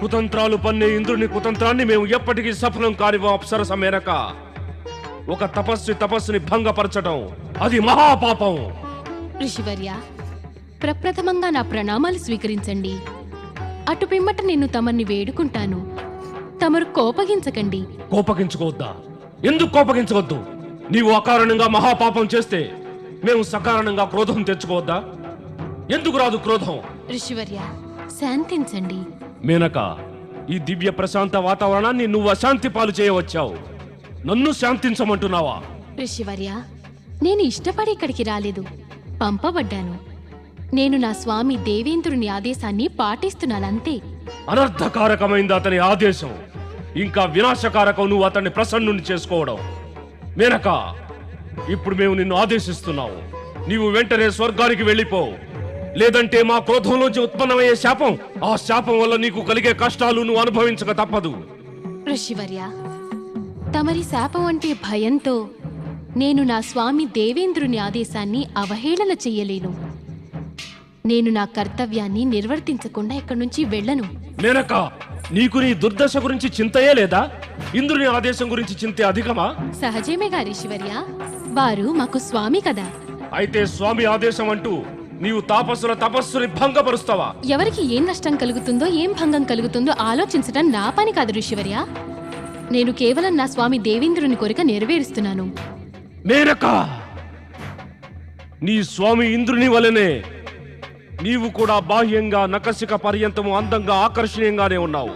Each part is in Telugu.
కుతంత్రాలు పన్నే ఇంద్రుని కుతంత్రాన్ని మేము ఎప్పటికీ సఫలం కానివ్వం. అప్సరస మేనక, ఒక తపస్సుని భంగపరచడం అది మహాపాపం. ఋషివర్య, ప్రప్రథమంగా నా ప్రణామాలు స్వీకరించండి. అటు పిమ్మట నేను తమర్ని వేడుకుంటాను. తమరు కోపగించకండి. కోపగించుకోవద్దా? ఎందుకు కోపగించవద్దు? నీవు అకారణంగా మహాపాపం చేస్తే మేము సకారణంగా క్రోధం తెచ్చుకోవద్దా? ఎందుకు రాదు క్రోధం? ఋషివర్య, శాంతించండి. మేనక, ఈ దివ్య ప్రశాంత వాతావరణాన్ని నువ్వు అశాంతి పాలు చేయవచ్చావు. నన్ను శాంతించమంటున్నావా? ఋషివర్య, నేను ఇష్టపడి ఇక్కడికి రాలేదు, పంపబడ్డాను. నేను నా స్వామి దేవేంద్రుని ఆదేశాన్ని పాటిస్తున్నానంతే. అనర్థకారకమైంది అతని ఆదేశం, ఇంకా వినాశకారకం నువ్వు అతన్ని ప్రసన్నుని చేసుకోవడం. మేనక, ఇప్పుడు మేము నిన్ను ఆదేశిస్తున్నావు. నీవు వెంటనే స్వర్గానికి వెళ్ళిపో. లేదంటే మా క్రోధంలోంచి ఉత్పన్నమయ్యే శాపం, ఆ శాపం వల్ల నీకు కలిగే కష్టాలు నువ్వు అనుభవించక తప్పదు. ఋషివర్య, తమరి శాపం అంటే భయంతో నేను నా స్వామి దేవేంద్రుని ఆదేశాన్ని అవహేళన చెయ్యలేను. నేను నా కర్తవ్యాన్ని నిర్వర్తించకుండా ఇక్కడి నుంచి వెళ్ళను. మేనక, నీకు నీ దుర్దశ గురించి చింతయే లేదా? ఇంద్రుని ఆదేశం గురించి చింతే అధికమా? సహజమేగా ఋషివర్య, వారు మాకు స్వామి కదా. అయితే స్వామి ఆదేశం అంటూ నీవు తాపస్సుల తపస్సుని భంగపరుస్తావా? ఎవరికి ఏం నష్టం కలుగుతుందో, ఏం భంగం కలుగుతుందో ఆలోచించడం నా పని కాదు ఋషివర్య. నేను కేవలం నా స్వామి దేవేంద్రుని కోరిక నెరవేరుస్తున్నాను. మేనక, నీ స్వామి ఇంద్రుని వలనే నీవు కూడా బాహ్యంగా నకసిక పర్యంతము అందంగా ఆకర్షణీయంగానే ఉన్నావు.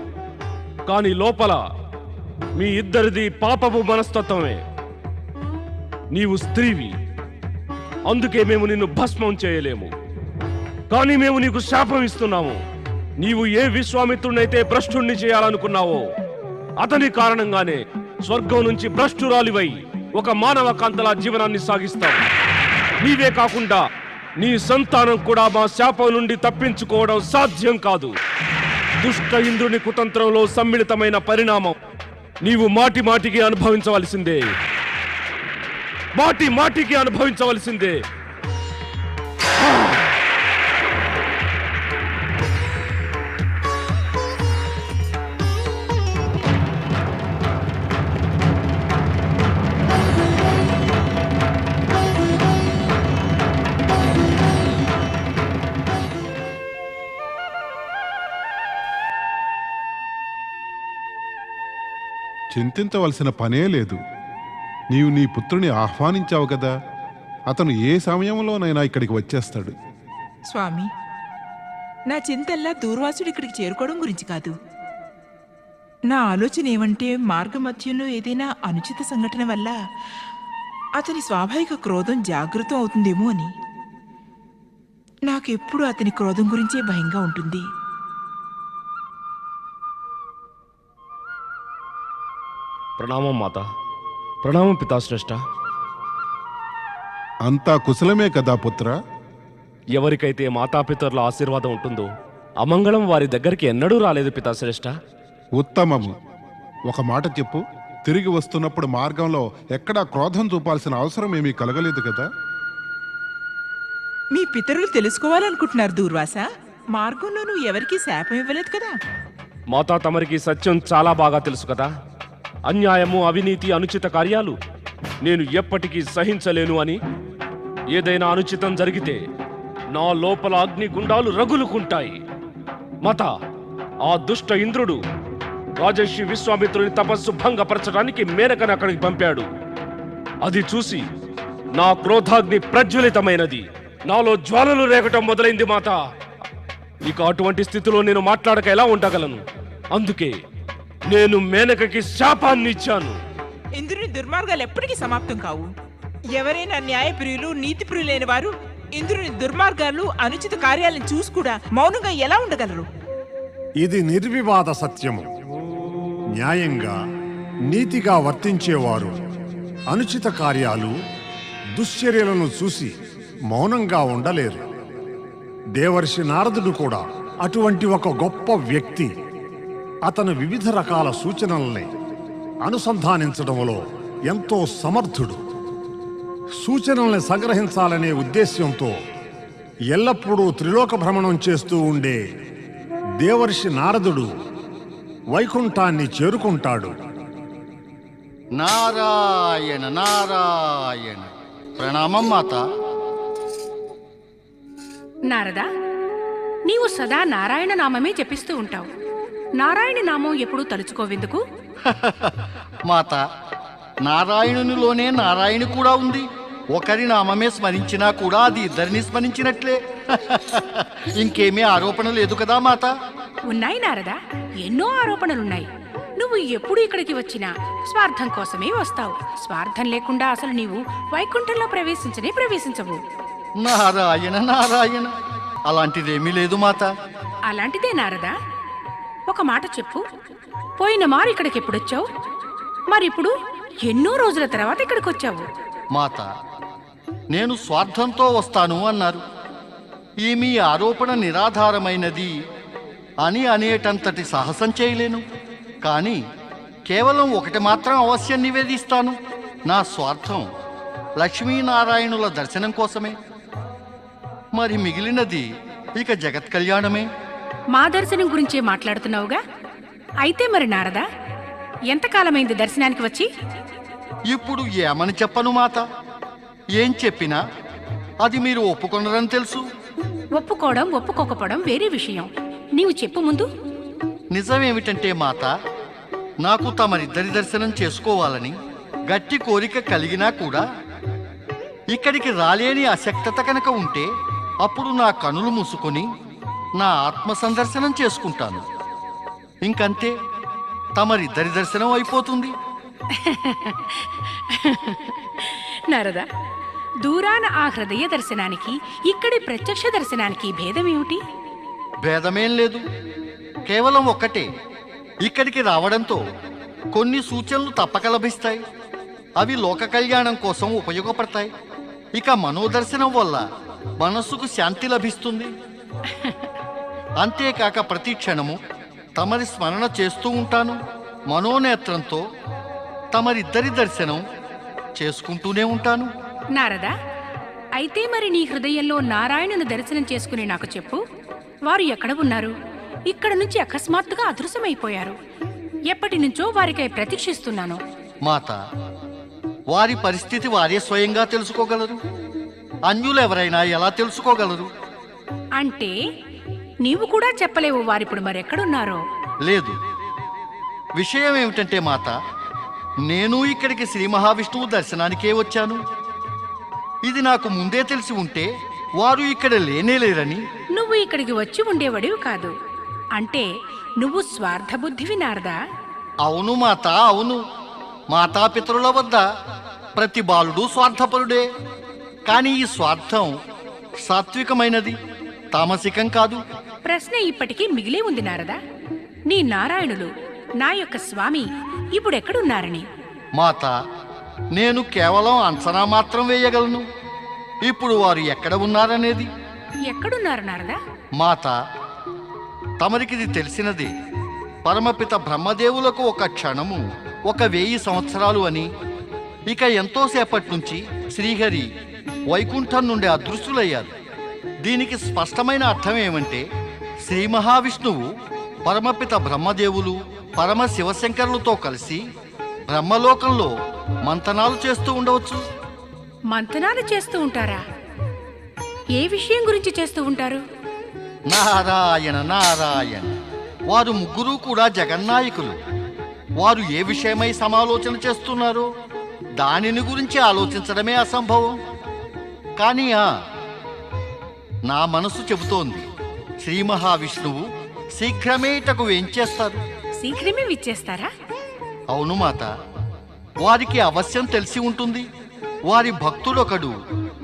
కానీ లోపల మీ ఇద్దరిది పాపపు మనస్తత్వమే. నీవు స్త్రీవి, అందుకే మేము నిన్ను భస్మం చేయలేము. కానీ మేము నీకు శాపం ఇస్తున్నాము. నీవు ఏ విశ్వామిత్రునైతే భ్రష్టుణ్ణి చేయాలనుకున్నావో అతని కారణంగానే స్వర్గం నుంచి భ్రష్టురాలివై ఒక మానవ కాంతలా జీవనాన్ని సాగిస్తావు. నీవే కాకుండా నీ సంతానం కూడా మా శాపం నుండి తప్పించుకోవడం సాధ్యం కాదు. దుష్ట ఇంద్రుని కుతంత్రంలో సమ్మిళితమైన పరిణామం నీవు మాటి మాటికి అనుభవించవలసిందే. మాటి మాటికి అనుభవించవలసిందే. చింతించవలసిన పనే లేదు. నీవు నీ పుత్రుని ఆహ్వానించావు కదా, అతను ఏ సమయంలోనైనా ఇక్కడికి వచ్చేస్తాడు. స్వామి, నా చింతల్లా దూర్వాసుడు ఇక్కడికి చేరుకోవడం గురించి కాదు. నా ఆలోచన ఏమంటే, మార్గమధ్యంలో ఏదైనా అనుచిత సంఘటన వల్ల అతని స్వాభావిక క్రోధం జాగృతం అవుతుందేమో అని. నాకెప్పుడు అతని క్రోధం గురించే భయంగా ఉంటుంది. ప్రణామం మాత. ప్రణామం పితాశ్రేష్ఠ. అంతా కుశలమే కదా పుత్ర? ఎవరికైతే మాతాపితరుల ఆశీర్వాదం ఉంటుందో అమంగళం వారి దగ్గరికి ఎన్నడూ రాలేదు పితాశ్రేష్ఠ. ఉత్తమము. ఒక మాట చెప్పు, తిరిగి వస్తున్నప్పుడు మార్గంలో ఎక్కడా క్రోధం చూపాల్సిన అవసరం ఏమీ కలగలేదు కదా? మీ పితరులు తెలుసుకోవాలనుకుంటున్నారు దూర్వాస. మార్గంలో నువ్వు ఎవరికీ శాపం ఇవ్వలేదు కదా? మాతా, తమరికి సత్యం చాలా బాగా తెలుసు కదా. అన్యాయము, అవినీతి, అనుచిత కార్యాలు నేను ఎప్పటికీ సహించలేను అని. ఏదైనా అనుచితం జరిగితే నా లోపల అగ్నిగుండాలు రగులుకుంటాయి. మాత, ఆ దుష్ట ఇంద్రుడు రాజర్షి విశ్వామిత్రుని తపస్సు భంగపరచడానికి మేనకను అక్కడికి పంపాడు. అది చూసి నా క్రోధాగ్ని ప్రజ్వలితమైనది. నాలో జ్వాలలు రేగటం మొదలైంది మాత. ఇక అటువంటి స్థితిలో నేను మాట్లాడక ఎలా ఉండగలను? అందుకే నేను మేనకకి శాపాన్ని ఇచ్చాను. ఇంద్రుని దుర్మార్గాలు ఎప్పటికీ సమాప్తం కావు. ఎవరైనా న్యాయప్రియులు, నీతిప్రియులైన వారు ఇంద్రుని దుర్మార్గాలు, అనుచిత కార్యాలను చూసి కూడా మౌనంగా ఎలా ఉండగలరు? ఇది నిర్వివాద సత్యము. న్యాయంగా, నీతిగా వర్తించేవారు అనుచిత కార్యాలు, దుశ్చర్యలను చూసి మౌనంగా ఉండలేరు. దేవర్షి నారదుడు కూడా అటువంటి ఒక గొప్ప వ్యక్తి. అతను వివిధ రకాల సూచనల్ని అనుసంధానించడంలో ఎంతో సమర్థుడు. సూచనల్ని సంగ్రహించాలనే ఉద్దేశ్యంతో ఎల్లప్పుడూ త్రిలోక భ్రమణం చేస్తూ ఉండే దేవర్షి నారదుడు వైకుంఠాన్ని చేరుకుంటాడు. నారాయణ నారాయణ. ప్రణామం మాత. నారదా, నీవు సదా నారాయణ నామమే జపిస్తూ ఉంటావు. నారాయణ నామం ఎప్పుడూ తలుచుకోవెందుకు? మాత, నారాయణునిలోనే నారాయణ కూడా ఉంది. ఒకరి నామమే స్మరించినా కూడా అది ఇద్దరిని స్మరించినట్లే. ఇంకేమీ ఆరోపణ లేదు కదా మాత? ఉన్నాయి నారదా, ఎన్నో ఆరోపణలున్నాయి. నువ్వు ఎప్పుడు ఇక్కడికి వచ్చినా స్వార్థం కోసమే వస్తావు. స్వార్థం లేకుండా అసలు నీవు వైకుంఠంలో ప్రవేశించవు. నారాయణ నారాయణ. అలాంటిదేమీ లేదు మాత. అలాంటిదే నారదా. ఒక మాట చెప్పు, పోయిన మారు ఇక్కడికి ఎప్పుడొచ్చావు? మరిప్పుడు ఎన్నో రోజుల తర్వాత ఇక్కడికి వచ్చావు. మాత, నేను స్వార్థంతో వస్తాను అన్నారు. ఈ మీ ఆరోపణ నిరాధారమైనది అని అనేటంతటి సాహసం చేయలేను. కానీ కేవలం ఒకటి మాత్రం అవశ్యం నివేదిస్తాను. నా స్వార్థం లక్ష్మీనారాయణుల దర్శనం కోసమే. మరి మిగిలినది ఇక జగత్ కళ్యాణమే. మా దర్శనం గురించే మాట్లాడుతున్నావుగా? అయితే మరి నారదా, ఎంతకాలమైంది దర్శనానికి వచ్చి? ఇప్పుడు ఏమని చెప్పను మాత? ఏం చెప్పినా అది మీరు ఒప్పుకొనరని తెలుసు. ఒప్పుకోవడం ఒప్పుకోకపోవడం వేరే విషయం. నీవు చెప్పు ముందు. నిజమేమిటంటే మాత, నాకు తమరిద్దరి దర్శనం చేసుకోవాలని గట్టి కోరిక కలిగినా కూడా ఇక్కడికి రాలేని అశక్తత కనుక ఉంటే అప్పుడు నా కనులు మూసుకొని నా ఆత్మ సందర్శనం చేసుకుంటాను. ఇంకంతే, తమరిద్దరి దర్శనం అయిపోతుంది. నారదా, దూరాన ఆ హృదయ దర్శనానికి ఇక్కడి ప్రత్యక్ష దర్శనానికి భేదమేమిటి? భేదమేం లేదు, కేవలం ఒక్కటే. ఇక్కడికి రావడంతో కొన్ని సూచనలు తప్పక లభిస్తాయి. అవి లోక కళ్యాణం కోసం ఉపయోగపడతాయి. ఇక మనోదర్శనం వల్ల మనస్సుకు శాంతి లభిస్తుంది. అంతేకాక ప్రతి క్షణము తమరి స్మరణ చేస్తూ ఉంటాను. మనోనేత్రంతో తమరిద్దరి దర్శనం చేసుకుంటూనే ఉంటాను. నారదా, అయితే మరి నీ హృదయంలో నారాయణను దర్శనం చేసుకుని నాకు చెప్పు. వారు ఎక్కడ ఉన్నారు? ఇక్కడ నుంచి అకస్మాత్తుగా అదృశ్యమైపోయారు. ఎప్పటి నుంచో వారికై ప్రతీక్షిస్తున్నాను. మాత, వారి పరిస్థితి వారే స్వయంగా తెలుసుకోగలరు. అన్యులు ఎవరైనా ఎలా తెలుసుకోగలరు? అంటే నీవు కూడా చెప్పలేవు వారిప్పుడు మరెక్కడున్నారో? లేదు. విషయం ఏమిటంటే మాత, నేను ఇక్కడికి శ్రీ మహావిష్ణువు దర్శనానికే వచ్చాను. ఇది నాకు ముందే తెలిసి ఉంటే వారు ఇక్కడ లేనేలేరని. నువ్వు ఇక్కడికి వచ్చి ఉండేవాడివి కాదు. అంటే నువ్వు స్వార్థబుద్ధివి నారదా? అవును మాత, అవును. మాతాపితరుల వద్ద ప్రతి బాలుడు స్వార్థపరుడే. కానీ ఈ స్వార్థం సాత్వికమైనది, తామసికం కాదు. ప్రశ్న ఇప్పటికీ మిగిలే ఉంది నారదా. నీ నారాయణులు, నా యొక్క స్వామి ఇప్పుడెక్కడున్నారని? మాత, నేను కేవలం అంచనా మాత్రం వేయగలను. ఇప్పుడు వారు ఎక్కడ ఉన్నారనేది. ఎక్కడున్నారు నారదా? మాత, తమరికిది తెలిసినదే. పరమపిత బ్రహ్మదేవులకు ఒక క్షణము 1000 సంవత్సరాలు అని. ఇక ఎంతోసేపటి నుంచి శ్రీహరి వైకుంఠం నుండి అదృశ్యులయ్యారు. దీనికి స్పష్టమైన అర్థం ఏమంటే, శ్రీ మహావిష్ణువు పరమపిత బ్రహ్మదేవులు పరమ శివశంకరులతో కలిసి బ్రహ్మలోకంలో మంతనాలు చేస్తూ ఉండవచ్చు. మంతనాలు చేస్తూ ఉంటారా? ఏ విషయం గురించి చేస్తూ ఉంటారు? నారాయణ నారాయణ. వారు ముగ్గురు కూడా జగన్నాయకులు. వారు ఏ విషయమై సమాలోచన చేస్తున్నారో దానిని గురించి ఆలోచించడమే అసంభవం. కానీ నా మనసు చెబుతోంది, శ్రీ మహావిష్ణువు శీఘ్రమే ఇటకు వేంచేస్తారు. శీఘ్రమే విచ్చేస్తారా? అవును మాత, వారికి అవశ్యం తెలిసి ఉంటుంది. వారి భక్తుడొకడు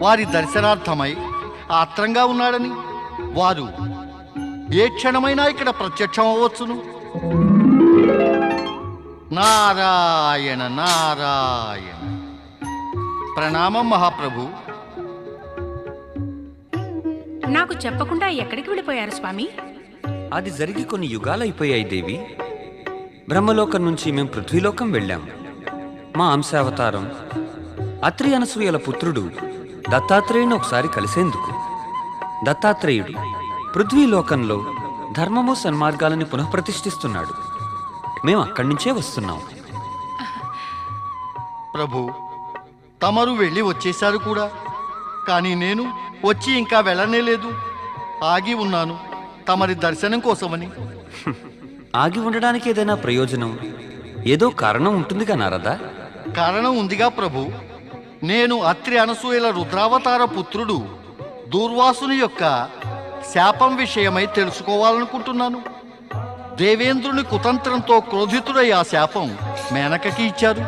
వారి దర్శనార్థమై ఆత్రంగా ఉన్నాడని. వారు ఏ క్షణమైనా ఇక్కడ ప్రత్యక్షం అవ్వచ్చును. నారాయణ నారాయణ. ప్రణామం మహాప్రభు. నాకు చెప్పకుండా ఎక్కడికి వెళ్ళిపోయారు స్వామి? అది జరిగి కొన్ని యుగాలైపోయాయి దేవి. బ్రహ్మలోకం నుంచి మేం పృథ్వీలోకం వెళ్ళాం. మా అంశావతారం అత్రి అనసూయల పుత్రుడు దత్తాత్రేయుని ఒకసారి కలిసేందుకు. దత్తాత్రేయుడు పృథ్వీలోకంలో ధర్మము సన్మార్గాలని పునఃప్రతిష్ఠిస్తున్నాడు. మేము అక్కడి నుంచే వస్తున్నాం. ప్రభు, తమరు వెళ్ళి వచ్చేశారు కూడా, కానీ నేను వచ్చి ఇంకా వెళ్ళనే లేదు. ఆగి ఉన్నాను తమరి దర్శనం కోసమని. ఆగి ఉండడానికి ఏదైనా ప్రయోజనం, ఏదో కారణం ఉంటుందిగా నారదా? కారణం ఉందిగా ప్రభు. నేను అత్రి అనసూయల రుద్రావతార పుత్రుడు దూర్వాసుని యొక్క శాపం విషయమై తెలుసుకోవాలనుకుంటున్నాను. దేవేంద్రుని కుతంత్రంతో క్రోధితుడై ఆ శాపం మేనకకి ఇచ్చారు.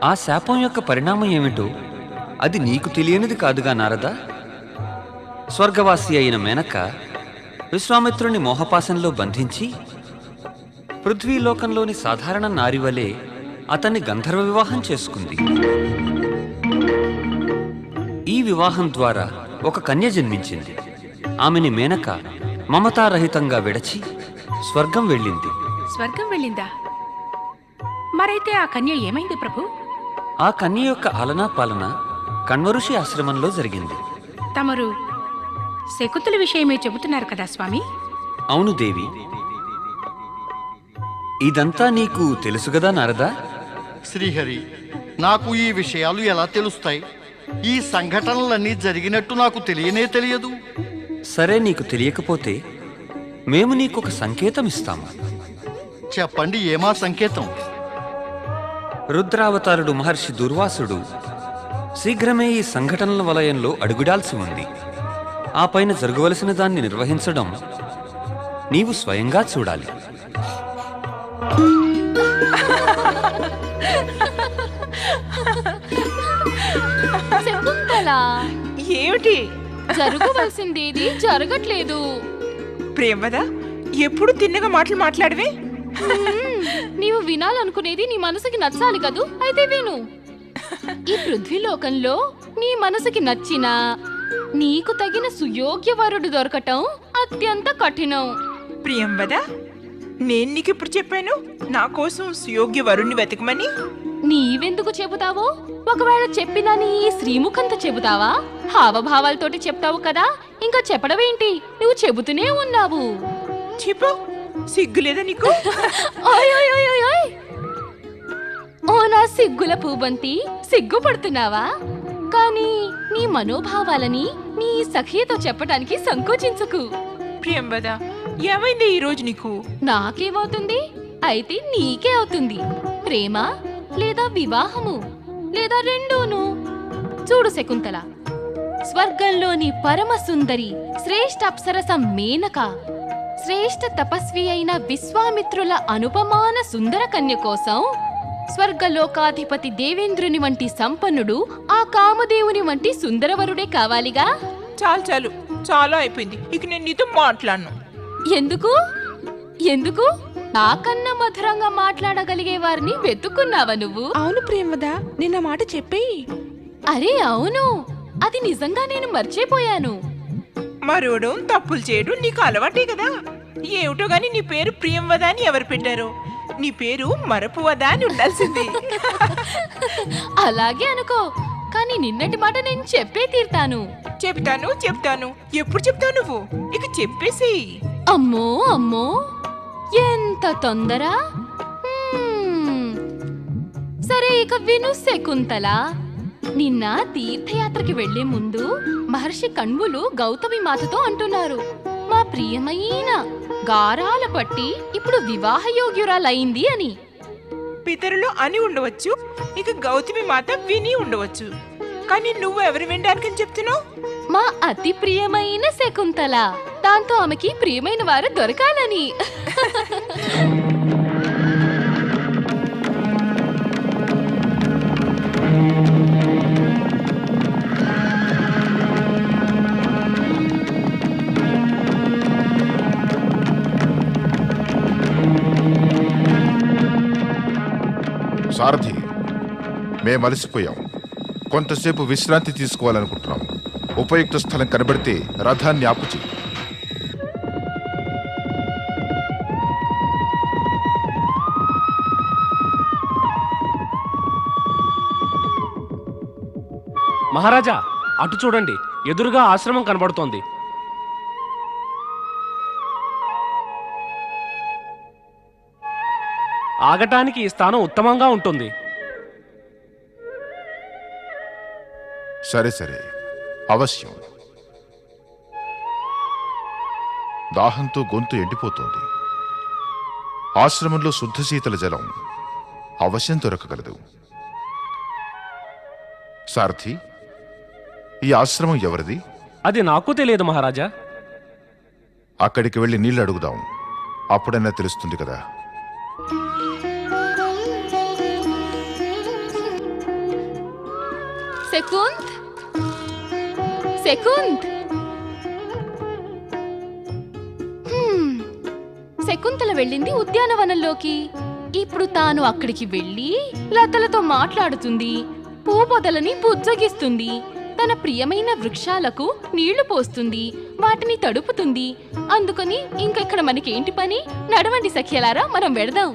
ఆ శాపం యొక్క పరిణామం ఏమిటో అది నీకు తెలియనిది కాదుగా నారదా? స్వర్గవాసి అయిన మేనక విశ్వామిత్రుని మోహపాశంలో బంధించి పృథ్వీలోకంలోని సాధారణ నారివలే అతన్ని గంధర్వ వివాహం చేసుకుంది. ఈ వివాహం ద్వారా ఒక కన్య జన్మించింది. ఆమెని మేనక మమతారహితంగా విడచి స్వర్గం వెళ్ళింది. స్వర్గం వెళ్ళిందా? మరైతే ఆ కన్య ఏమైంది ప్రభు? ఆ కన్య యొక్క ఆలనా పాలన కణ్వఋషి ఆశ్రమంలో జరిగింది. తమరు శకుంతల విషయమే చెబుతున్నారు కదా స్వామి? అవును దేవి. ఇదంతా నీకు తెలుసుగదా నారదా? శ్రీహరి, నాకు ఈ విషయాలు ఎలా తెలుస్తాయి? ఈ సంఘటనలన్నీ జరిగినట్టు నాకు తెలియనే తెలియదు. సరే, నీకు తెలియకపోతే మేము నీకొక సంకేతం ఇస్తాము. చెప్పండి, ఏమా సంకేతం? రుద్రావతారుడు మహర్షి దుర్వాసుడు శీఘ్రమే ఈ సంఘటనల వలయంలో అడుగుడాల్సి ఉంది. ఆ పైన జరగవలసిన దాన్ని నిర్వహించడం నీవు స్వయంగా చూడాలి. శకుంతల, ఏమిటి? జరగవలసిందేది జరగట్లేదు. ప్రేమదా, ఎప్పుడు తిన్నగా మాటలు మాట్లాడవే? నీవు వినాలనుకునేది నీ మనసుకి నచ్చాలి కదూ? అయితే విను. ఈ పృథ్వీలోకంలో నీ మనసుకి నచ్చిన నీకు తగిన సుయోగ్య వరుడు దొరకటం అత్యంత కఠినం. ప్రియంవదా, నేను నీకెప్పుడు చెప్పాను నా కోసం సుయోగ్య వరుణ్ణి వెతకమని? నీవెందుకు చెబుతావో? ఒకవేళ చెప్పినా నీ శ్రీముఖంతో చెబుతావా? హావభావాలతోటి చెప్తావు కదా. ఇంకా చెప్పడమేంటి? నువ్వు చెబుతూనే ఉన్నావు. చెప్పు, సిగ్గులేదా నీకు? ఓయ్ ఓయ్ ఓయ్ ఓయ్ ఓయ్. ఓ నా సిగ్గుల పూబంతి, సిగ్గుపడుతున్నావా? కానీ నీ మనోభావాలని నీ సఖియతో చెప్పడానికి సంకోచించకు. ప్రియంవదా, ఏమైంది ఈ రోజు నీకు? నాకేమవుతుంది? అయితే నీకే అవుతుంది. ప్రేమ లేదా వివాహము లేదా రెండూను. చూడు శకుంతల, స్వర్గంలోని పరమ సుందరి శ్రేష్ఠ అప్సరస మేనక శ్రేష్ఠ తపస్వి అయిన విశ్వామిత్రుల అనుపమాన సుందర కన్య కోసం స్వర్గలోకాధిపతి దేవేంద్రుని వంటి సంపన్నుడు ఆ కామదేవుని వంటి సుందరవరుడే కావాలిగా. చాలు చాలు, చాలా అయిపోయింది. ఇక నేను నీతో మాట్లాడను. ఎందుకు? ఎందుకు? నాకన్నా మధురంగా మాట్లాడగలిగే వారిని వెతుక్కున్నావా నువ్వు? అవును ప్రేమదా, నిన్న మాట చెప్పేయి. అరే అవును, అది నిజంగా నేను మర్చిపోయాను. మరోడం తప్పులు చేయడం నీకు అలవాటే కదా. ఏమిటో గాని నీ పేరు ప్రియంవదా అని ఎవరు పెట్టారో? నీ పేరు మరపువదా అని ఉండాల్సింది. అలాగే అనుకో, కానీ నిన్నటి మాట నేను చెప్పే తీరుతాను. చెప్తాను చెప్తాను. ఎప్పుడు చెప్తావు నువ్వు? ఇక చెప్పేసి. అమ్మో అమ్మో, ఎంత తొందర! సరే, ఇక విను శకుంతల. నిన్న తీర్థయాత్రకి వెళ్లే ముందు మహర్షి కణ్వులు గౌతమి మాతతో అంటున్నారు, మా ప్రియమైన గారాల పట్టి ఇప్పుడు వివాహయోగ్యురాలైంది అని. పితరులు అని ఉండవచ్చు, ఇక గౌతమి మాత విని ఉండవచ్చు, కానీ నువ్వు ఎవరు వినడానికని చెప్తున్నావు? మా అతి ప్రియమైన శకుంతల, దాంతో ఆమెకి ప్రియమైన వారు దొరకాలని. సారథి, మేము అలసిపోయాం. కొంతసేపు విశ్రాంతి తీసుకోవాలనుకుంటున్నాం. ఉపయుక్త స్థలం కనబడితే రథాన్ని ఆపుచి. మహారాజా, అటు చూడండి, ఎదురుగా ఆశ్రమం కనబడుతోంది. ఆగటానికి ఈ స్థానం ఉత్తమంగా ఉంటుంది. సరే సరే, అవశ్యం. దాహంతో గొంతు ఎండిపోతోంది. ఆశ్రమంలో శుద్ధ శీతల జలం అవశ్యం దొరకగలదు. సారథి, ఈ ఆశ్రమం ఎవరిది? అది నాకు తెలియదు మహారాజా. అక్కడికి వెళ్ళి నీళ్లు అడుగుదాం, అప్పుడైనా తెలుస్తుంది కదా. శకుంత్, శకుంత్. శకుంతల వెళ్ళింది ఉద్యానవనంలోకి. ఇప్పుడు తాను అక్కడికి వెళ్ళి లతలతో మాట్లాడుతుంది, పూపొదలని బుజ్జగిస్తుంది, తన ప్రియమైన వృక్షాలకు నీళ్లు పోస్తుంది, వాటిని తడుపుతుంది. అందుకని ఇంకెక్కడ మనకేంటి పని? నడవండి సఖ్యలారా, మనం వెడదాం.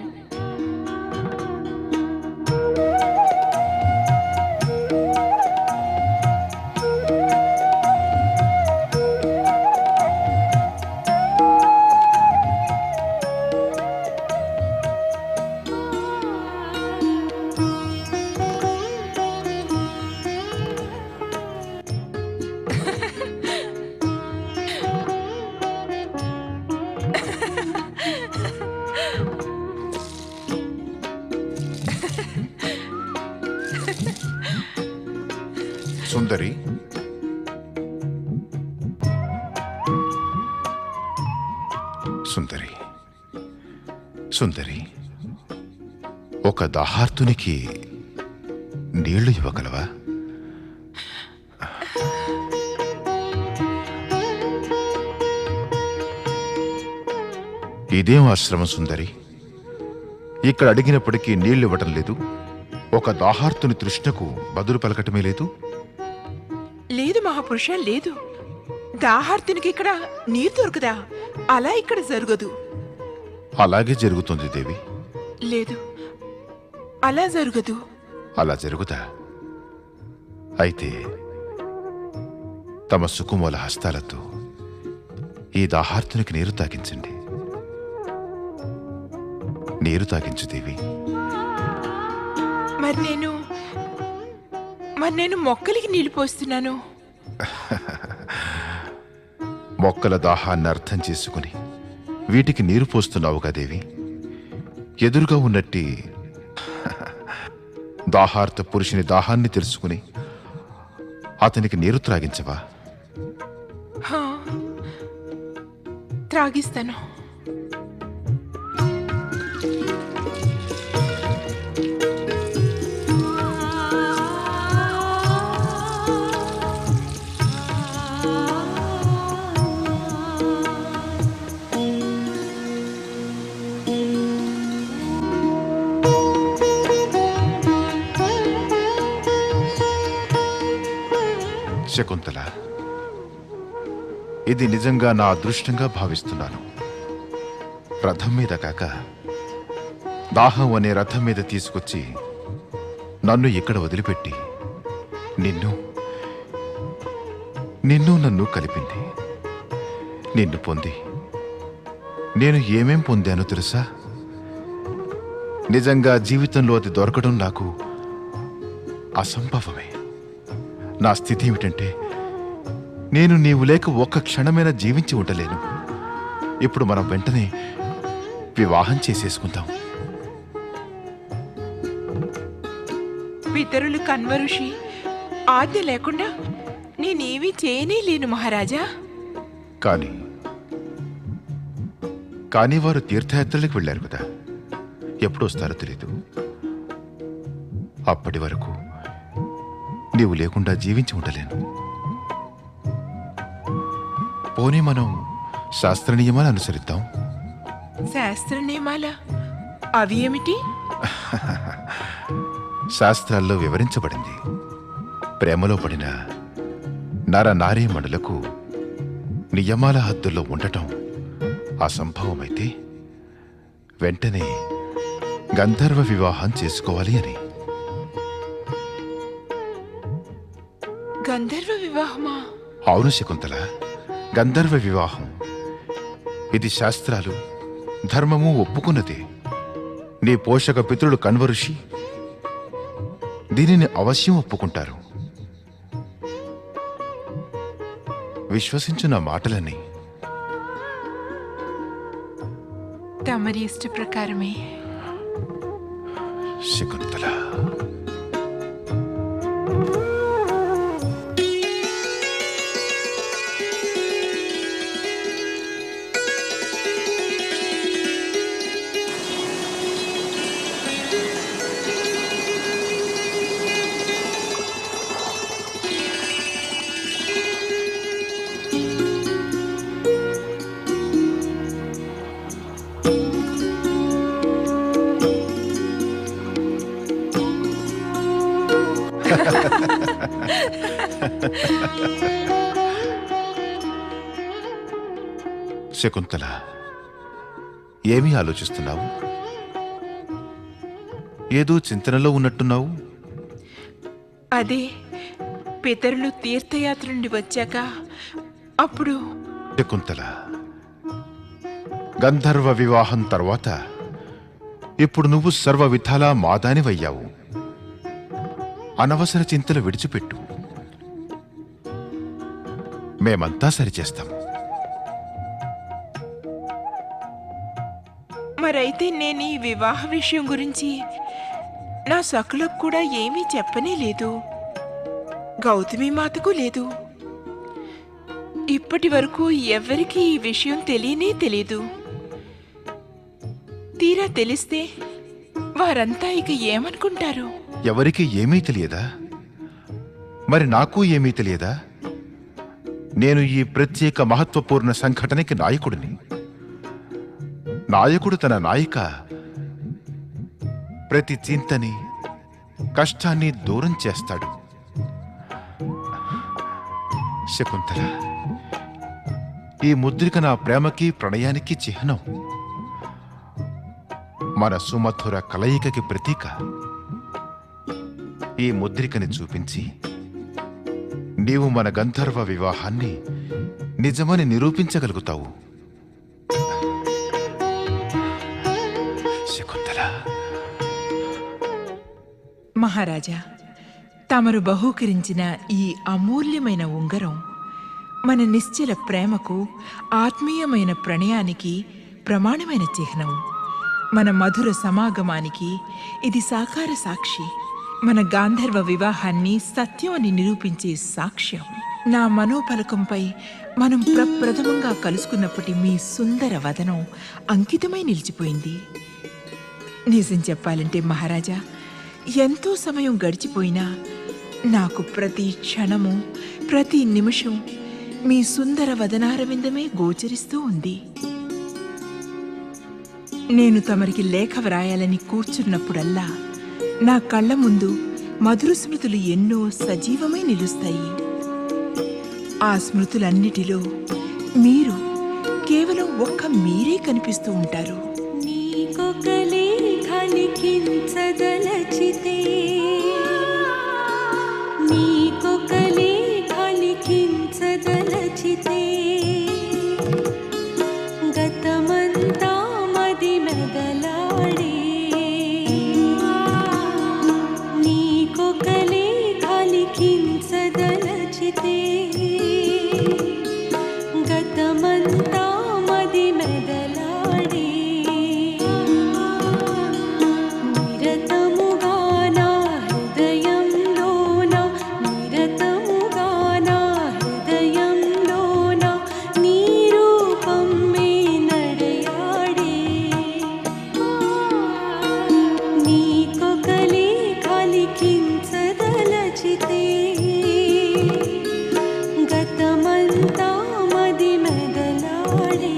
సుందరి, సుందరి, సుందరి, ఒక దాహార్తునికి నీళ్లు ఇవ్వగలవా? ఇదేం ఆశ్రమం సుందరి? ఇక్కడ అడిగినప్పటికీ నీళ్లు ఇవ్వటం లేదు. ఒక దాహార్తుని తృష్ణకు బదులు పలకటమే లేదు. లేదు మహాపురుష, లేదు. దాహార్తునికి ఇక్కడ నీరు దొరకదా? అలా ఇక్కడ జరగదు. అలాగే జరుగుతుంది దేవి. లేదు, అలా జరగదు. అలా జరుగుదా? అయితే తమ సుకుమల హస్తాలతో ఈ దాహార్తునికి నీరు తాగించండి. నీరు తాగించు దేవి. మరి నేను మొక్కలకి నీళ్లు పోస్తున్నాను. మొక్కల దాహాన్ని అర్థం చేసుకుని వీటికి నీరు పోస్తున్నావుగా దేవి. ఎదురుగా ఉన్నట్టి దాహార్త పురుషుని దాహాన్ని తెలుసుకుని అతనికి నీరు త్రాగించవా? హా, త్రాగిస్తాను. శకుంతల, ఇది నిజంగా నా అదృష్టంగా భావిస్తున్నాను. రథం మీద కాక దాహం అనే రథం మీద తీసుకొచ్చి నన్ను ఇక్కడ వదిలిపెట్టి నిన్ను నన్ను కలిపింది. నిన్ను పొంది నేను ఏమేం పొందానో తెలుసా? నిజంగా జీవితంలో అది దొరకడం నాకు అసంభవమే. నా స్థితి ఏమిటంటే నేను నీవు లేక ఒక్క క్షణమైనా జీవించి ఉండలేను. ఇప్పుడు మనం వెంటనే వివాహం చేసేసుకుందాం. పితరులు కన్వఋషి ఆజ్ఞ లేకుండా నేనేమీ చేయనే లేను మహారాజా. కానీ వారు తీర్థయాత్రలకు వెళ్ళారు కదా, ఎప్పుడు వస్తారో తెలీదు. అప్పటి వరకు నీవు లేకుండా జీవించి ఉండలేను. పోనీ మనం శాస్త్ర నియమాలు అనుసరిద్దాం. శాస్త్ర నియమాల అవి ఏమిటి? శాస్త్రాల్లో వివరించబడింది. ప్రేమలో పడిన నరనారీమణులకు నియమాల హద్దుల్లో ఉండటం అసంభవమైతే వెంటనే గంధర్వ వివాహం చేసుకోవాలి అని. గంధర్వ వివాహమా? అవును శకుంతల, గంధర్వ వివాహం. ఇది శాస్త్రాలు ధర్మము ఒప్పుకున్నదే. నీ పోషక పితరుడు కన్వఋషి దీనిని అవశ్యం ఒప్పుకుంటారు. విశ్వసించు నా మాటలని. తమరి ఇష్ట ప్రకారమే. శకుంతల, శకుంతల, ఏమీ ఆలోచిస్తున్నావు? ఏదో చింతనలో ఉన్నట్టున్నావు. అదే పితరులు తీర్థయాత్ర నుండి వచ్చాక అప్పుడు. శకుంతల, గంధర్వ వివాహం తర్వాత ఇప్పుడు నువ్వు సర్వ విధాలా మాదానివయ్యావు. అనవసర చింతలు విడిచిపెట్టు. మేమంతా సరిచేస్తాం. మరైతే నేను ఈ వివాహ విషయం గురించి నా సకులకు కూడా ఏమీ చెప్పనే లేదు, గౌతమి మాతకు లేదు. ఇప్పటి వరకు ఎవరికి ఈ విషయం తెలియనే తెలీదు. తీరా తెలిస్తే వారంతా ఇక ఏమనుకుంటారు? ఎవరికి ఏమీ తెలియదా? మరి నాకు ఏమీ తెలియదా? నేను ఈ ప్రత్యేక మహత్వపూర్ణ సంఘటనకి నాయకుడిని. నాయకుడు తన నాయిక ప్రతి చింతని, కష్టాన్ని దూరం చేస్తాడు. శకుంతల, ఈ ముద్రిక నా ప్రేమకి ప్రణయానికి చిహ్నం, మన సుమధుర కలయికకి ప్రతీక. ఈ ముద్రికని చూపించి నీవు మన గంధర్వ వివాహాన్ని నిజమని నిరూపించగలుగుతావు. శకుంతల. మహారాజా, తమరు బహూకరించిన ఈ అమూల్యమైన ఉంగరం మన నిశ్చల ప్రేమకు, ఆత్మీయమైన ప్రణయానికి ప్రమాణమైన చిహ్నం. మన మధుర సమాగమానికి ఇది సాకార సాక్షి. మన గాంధర్వ వివాహాన్ని సత్యం అని నిరూపించే సాక్ష్యం. నా మనోపలకంపై మనం ప్రప్రథమంగా కలుసుకున్నప్పటి మీ సుందర వదనం అంకితమై నిలిచిపోయింది. నిజం చెప్పాలంటే మహారాజా, ఎంతో సమయం గడిచిపోయినా నాకు ప్రతి క్షణము, ప్రతి నిమిషం మీ సుందర వదనారవిందమే గోచరిస్తూ ఉంది. నేను తమరికి లేఖ వ్రాయాలని కూర్చున్నప్పుడల్లా నా కళ్ళ ముందు మధుర స్మృతులు ఎన్నో సజీవమై నిలుస్తాయి. ఆ స్మృతులన్నిటిలో మీరు, కేవలం ఒక్క మీరే కనిపిస్తూ ఉంటారు. నీకొక లేఖ లిఖించదలచితే, నీకొక లేఖ లిఖించదలచితే, గతమంతా మది మెదలాడే. నీకొక లేఖ లిఖించదలచితే, గతమంతా మది మెదలాడే. నిరతముగా నా హృదయంలోన, నిరతముగా నా హృదయంలోన నీ రూపమే నడయాడే. నీకొక లేఖ లిఖించదలచితే, గతమంతా మది మెదలాడే.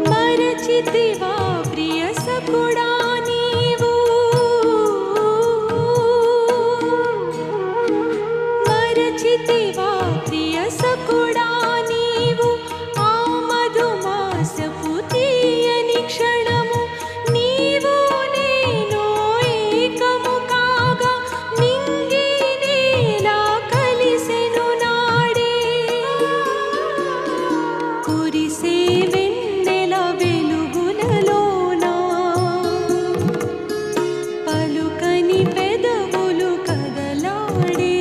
మరచితివా ప్రియ సకుడా నీవు మరచితివా ప్రియ సకుడా నీవు ఆ మధుమాసపు తీయని క్షణము నీవు నేను ఏకము కాగా నింగి నేలా కలిసెను నాడే కురిసే వెన్నెల వెలుగులలోనా పలుకని పెదవులు కదలాడే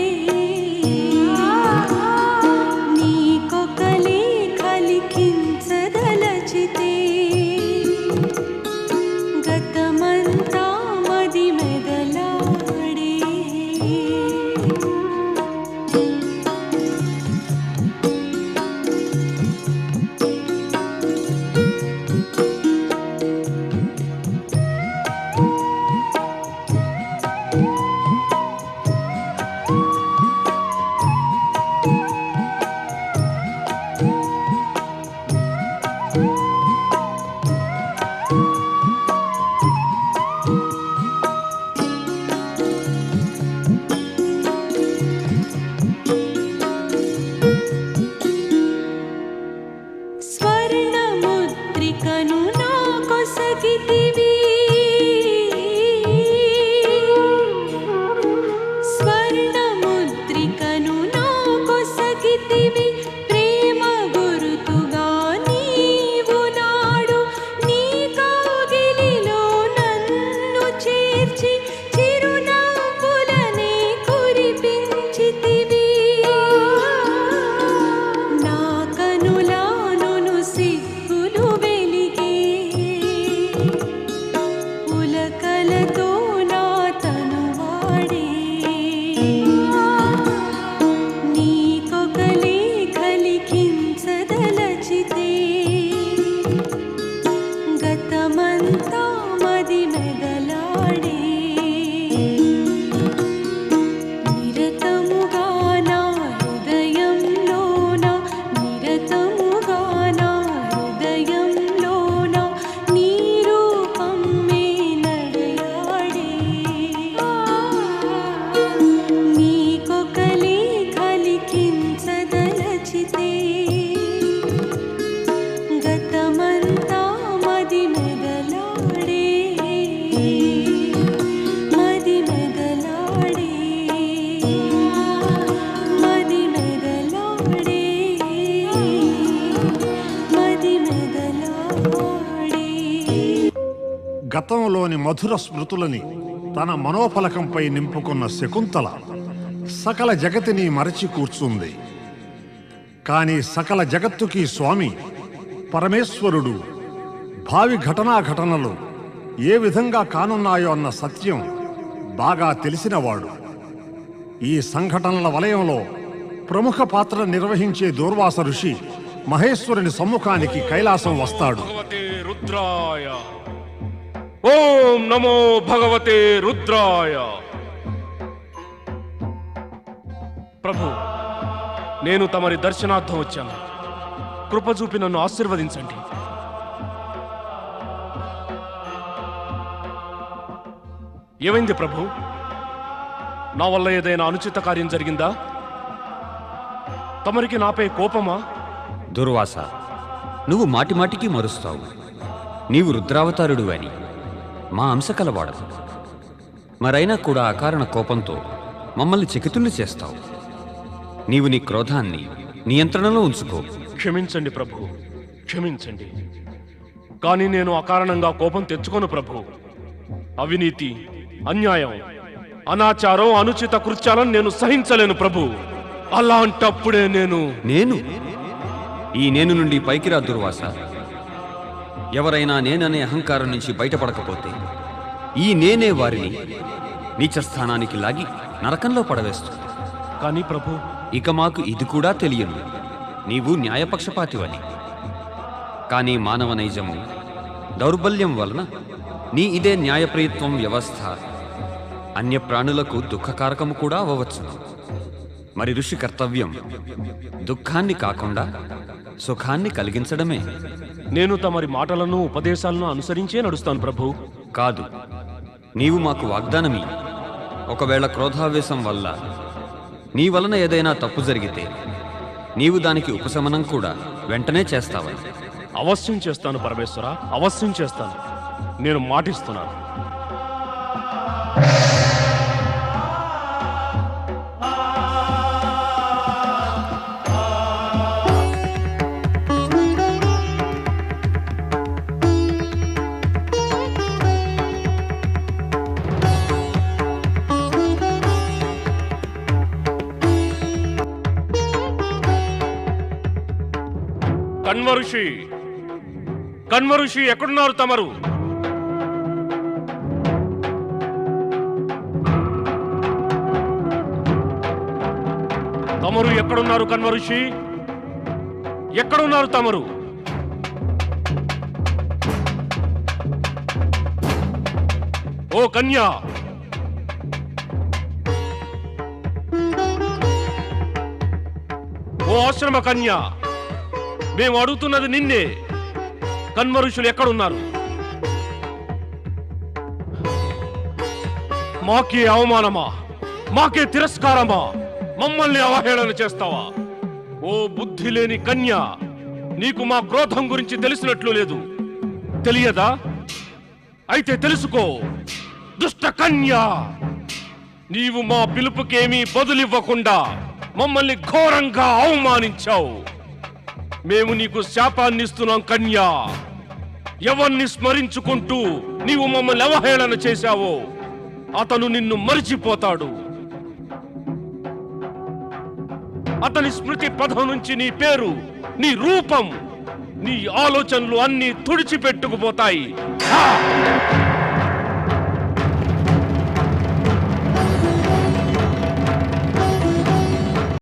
నీకొక లేఖ లిఖించదలచితే గతమంతా మది మెదలాడే స్వర్ణముద్రికను నాకొసగితివి స్వర్ణముద్రికను నాకొసగితివి ప్రేమ గురుతుగా నీవు నాడు నీ కౌగిలిలో నన్ను చేర్చి చిరునవ్వులనే కురిపించితివి నా కనులానును సిగ్గులు వెలిగే పులకలతో నా తనువాడే నీకొక లేఖ లిఖించదలచితే గతమంతా మది మెదలాడే నిరతముగా నా హృదయంలోన నిరతముగా నా హృదయంలోన నీ రూపమే నడయాడే నీకొక లేఖ లిఖించదలచితే గతమంతా మది మెదలాడే మది మెదలాడే మది మెదలాడే మది మెదలాడే గతంలోని మధుర స్మృతులని తన మనోఫలకంపై నింపుకున్న శకుంతల సకల జగతిని మరచి కూర్చుంది. కానీ సకల జగత్తుకి స్వామి పరమేశ్వరుడు భావి ఘటనలు ఏ విధంగా కానున్నాయో అన్న సత్యం బాగా తెలిసినవాడు. ఈ సంఘటనల వలయంలో ప్రముఖ పాత్ర నిర్వహించే దూర్వాస ఋషి మహేశ్వరుని సమ్ముఖానికి కైలాసం వస్తాడు. భగవతే రుద్రాయ ఓం నమో భగవతే రుద్రాయ. ప్రభు, నేను తమరి దర్శనార్థం వచ్చాను. కృప చూపి నన్ను ఆశీర్వదించండి. ఏమైంది ప్రభు? నా వల్ల ఏదైనా అనుచిత కార్యం జరిగిందా? తమరికి నాపై కోపమా? దుర్వాస, నువ్వు మాటిమాటికి మరుస్తావు. నీవు రుద్రావతారుడు అని మా అంశ కలవాడదు. మరైనా కూడా అకారణ కోపంతో మమ్మల్ని చకితుల్ని చేస్తావు. నీవు నీ క్రోధాన్ని నియంత్రణలో ఉంచుకో. క్షమించండి ప్రభు, క్షమించండి. కానీ నేను అకారణంగా కోపం తెచ్చుకోను ప్రభు. అవినీతి, అన్యాయం, అనాచారం, అనుచిత కృత్యాలను నేను సహించలేను ప్రభు. అలాంటప్పుడే నేను ఈ నేను నుండి పైకి రా దుర్వాస. ఎవరైనా నేననే అహంకారం నుంచి బయటపడకపోతే ఈ నేనే వారిని నీచస్థానానికి లాగి నరకంలో పడవేస్తుంది. కానీ ప్రభు, ఇక మాకు ఇది కూడా తెలియను, నీవు న్యాయపక్షపాతివని. కానీ మానవ నైజము దౌర్బల్యం వలన నీ ఇదే న్యాయప్రయత్వం వ్యవస్థ అన్య ప్రాణులకు దుఃఖకారకము కూడా అవ్వవచ్చును. మరి ఋషి కర్తవ్యం దుఃఖాన్ని కాకుండా సుఖాన్ని కలిగించడమే. నేను తమరి మాటలను ఉపదేశాలను అనుసరించే నడుస్తాను ప్రభు. కాదు, నీవు మాకు వాగ్దానమి. ఒకవేళ క్రోధావేశం వల్ల నీ వలన ఏదైనా తప్పు జరిగితే నీవు దానికి ఉపశమనం కూడా వెంటనే చేస్తావని. అవశ్యం చేస్తాను పరమేశ్వర, అవశ్యం చేస్తాను. నేను మాటిస్తున్నాను. కన్వఋషి, కన్వఋషి ఎక్కడున్నారు తమరు? తమరు ఎక్కడున్నారు కన్వఋషి? ఎక్కడున్నారు తమరు? ఓ కన్యా, ఓ ఆశ్రమ కన్యా, మేము అడుగుతున్నది నిన్నే. కన్వఋషులు ఎక్కడున్నారు? మాకే అవమానమా? మాకే తిరస్కారమా? మమ్మల్ని అవహేళన చేస్తావా? ఓ బుద్ధి లేని కన్య, నీకు మా క్రోధం గురించి తెలిసినట్లు లేదు. తెలియదా? అయితే తెలుసుకో. దుష్ట కన్య, నీవు మా పిలుపుకేమీ బదులివ్వకుండా మమ్మల్ని ఘోరంగా అవమానించావు. మేము నీకు శాపాన్ని ఇస్తున్నాం కన్యా. ఎవరిని స్మరించుకుంటూ నీవు మమ్మల్ని అవహేళన చేశావో అతను నిన్ను మరిచిపోతాడు. అతని స్మృతి పథం నుంచి నీ పేరు, నీ రూపం, నీ ఆలోచనలు అన్నీ తుడిచిపెట్టుకుపోతాయి.